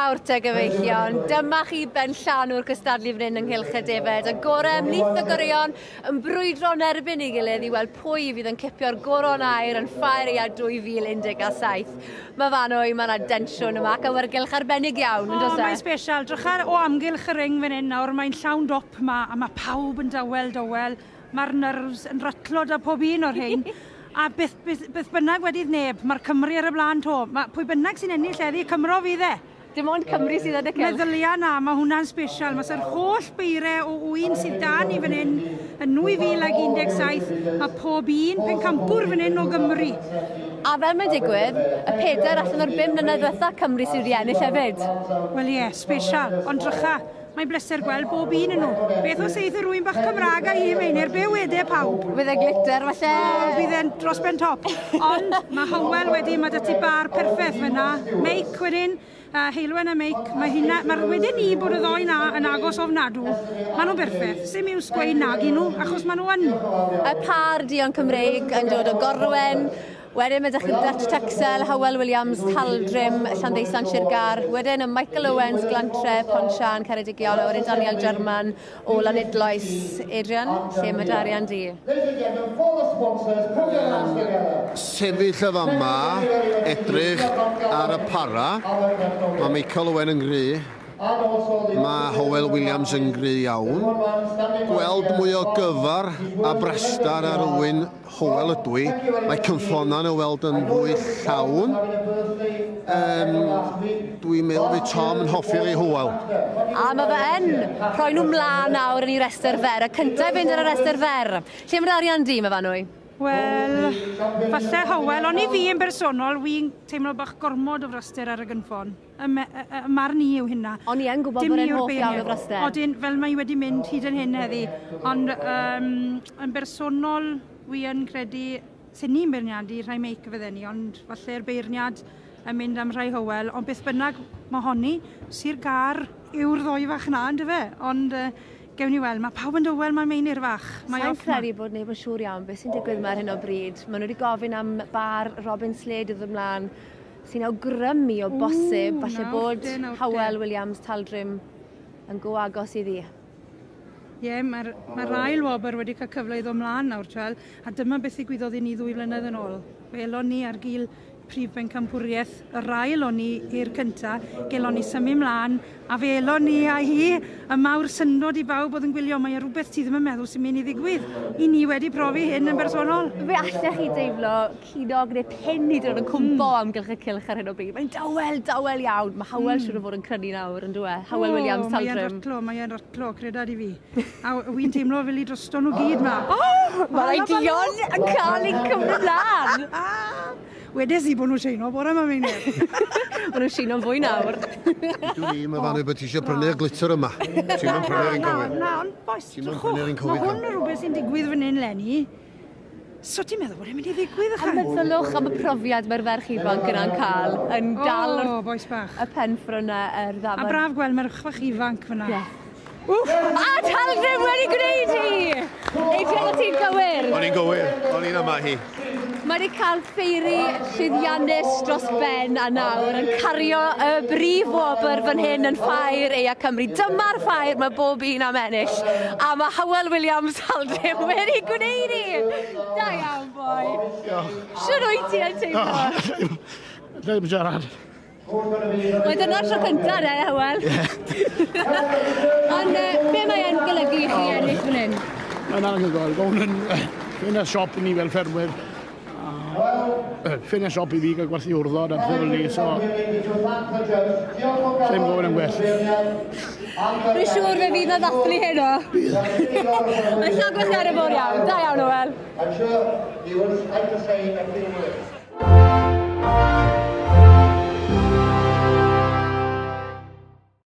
Nawr te gyfeillion, dyma chi ben llanw'r cystadlu fan hyn ynghylch y defed. Y gorau ymlith y goreuon yn brwydro yn erbyn ei gilydd i weld pwy fydd yn cipio'r goron air yn ffair a 2017. Mae fanwy, mae yna densiwn yma ac awyrgylch arbennig iawn, yn does e? Mae'n special. Drychar o amgylch y ring fan hyn nawr, mae'n llawn dop yma a mae pawb yn dywel. Mae'r nerfs yn ratlod a pob un o'r hyn. A beth bynnag wedi'i neb, mae'r Cymru ar y blaen to. Pwy bynnag sy'n ennill eddi, Cymro fydd e. Dim ond Cymru sydd yn y cylch. Meddylia na, mae hwnna'n special. Mae'r holl beirau o un sydd da ni fan hyn yn 2017, a pob un pencampwr fan hyn o Gymru. A fel mae'n digwydd, y 4 allan o'r 5 mlynedd ddiwetha Cymru sydd wedi ennill hefyd. Wel ie, special. Ond drycha, mae'n bleser gweld bob un yn nhw. Beth os eith rwy'n bach Cymraeg a i Meinir, be wedau pawb? Bydd e glitter, falle? Bydd e'n dros ben top. Ond mae Hywel wedi, mae dati bar perffaith fyna. Meic wedyn, Heilwen a Meic, mae wedyn ni bod y ddoi yn agos ofnadw. Mae nhw'n berffaith. Sym i'w sgwein nag i nhw, achos mae nhw yn. Y par dion Cymreig yn dod o Gorwen. Wedyn mae dechrau Dutch Texel, Hywel Williams, Taldrym, Llandeisan Sirgar. Wedyn y Michael Owens, Glantre, Ponchan, Ceredigion. Wedyn Daniel German o Lanidloes. Adrian, lle mae Darian di? Sefyll y fama, edrych ar y para. Mae Michael Owen yn gry. Mae Hywel Williams yn gry iawn. Gweld mwy o gyfar a brestar ar Owen Hywel ydw i. Mae cynffonan y weld yn fwy llawn. Dwi'n meddwl fi Tom yn hoffi'r ei Hywel. A mae fe yn rhoi nhw mlaen nawr yn ei rester fer. Y cyntaf fynd ar y rester fer. Lle mae'r arian di, mae fanwy? Wel, falle Hywel, ond i fi yn bersonol, wy'n teimlo bach gormod o fraster ar y gynffon. Y marn ni yw hynna. Ond i yn gwybod bod e'n hoff iawn o fraster. Odyn, fel mae wedi mynd hyd yn hyn heddi. Ond yn bersonol, wy'n credu, sy'n ni'n beirniadu rhai meic fydden ni, ond falle'r beirniad yn mynd am rhai Hywel. Ond beth bynnag mae honni, Sir Gar yw'r ddoi fach na, ynddo fe. Ond gewn ni weld, mae pawb yn dywel, mae'n Meinir fach. Sa'n credu bod neb yn siŵr iawn beth sy'n digwydd yma ar hyn o bryd. Maen nhw wedi gofyn am bar Robin Slade iddo ymlaen sy'n awgrymu o bosib, falle bod Hywel Williams Taldrym yn go agos iddi. Ie, mae'r ail wobr wedi cael cyfle iddo ymlaen nawr, twel, a dyma beth ddigwyddodd i ni 2 flynedd yn ôl. Welon ni ar gil prif bencampwriaeth, yr ail o'n ni i'r cyntaf, gelon ni symud mlaen, a felon ni a hi, y mawr syndod i bawb oedd yn gwylio, mae rhywbeth ti ddim yn meddwl sy'n mynd i ddigwydd. I ni wedi profi hyn yn bersonol. Fe allech chi deimlo cunog neu pen i dod yn cwmbo amgylch y cylch ar hyn o bryd. Mae'n dawel iawn. Mae Hywel siŵr o fod yn crynu nawr, yn dwe? Hywel Williams Taldrym. Mae'n ratlo, credad i fi. A wy'n teimlo fel i drosto nhw gyd ma. Mae Dion yn cael ei cymryd lan. Wedes i bod nhw'n sheino, bore yma Meinir. Bod nhw'n sheino'n fwy nawr. Dwi'n i, mae fannu bod ti eisiau prynu'r glitter yma. Ti'n mynd prynu'r un gywir. Na, ond boes, drwchwch, mae hwn yn rhywbeth sy'n digwydd fan hyn lenni. So ti'n meddwl bod e'n mynd i ddigwydd A meddylwch am y profiad mae'r ferch ifanc yna'n cael yn dal y penffrwna yr ddamar. A braf gweld merch fach ifanc fyna. A Taldrym wedi gwneud hi! Adrian, o ti'n gywir? O'n i'n gywir, o'n i'n yma hi. Mae wedi cael ffeiri llwyddiannus dros ben a nawr yn cario y brif wobr fan hyn yn ffair Eia Cymru. Dyma'r ffair mae bob un am ennill. A mae Hywel Williams Taldrym wedi gwneud hi! Da iawn, boi. Siwr wyt ti yn teimlo? Ddim siarad. Mae dyna'r tro cyntaf, Hywel? Ond be mae e'n golygu i chi ennill fan hyn? Mae'n anhygoel. Gwn yn ffyn y siop i ni fel ffermwyr. Ffyn y siop i fi gael gwerthu wrddod a pethau ni, so... Ddim gofyn yn gwell. Rwy'n siŵr fe fydd na ddathlu heno. Mae'n llawn gweithio mor iawn. Da iawn, Hywel. I'm sure you would like to say a few words.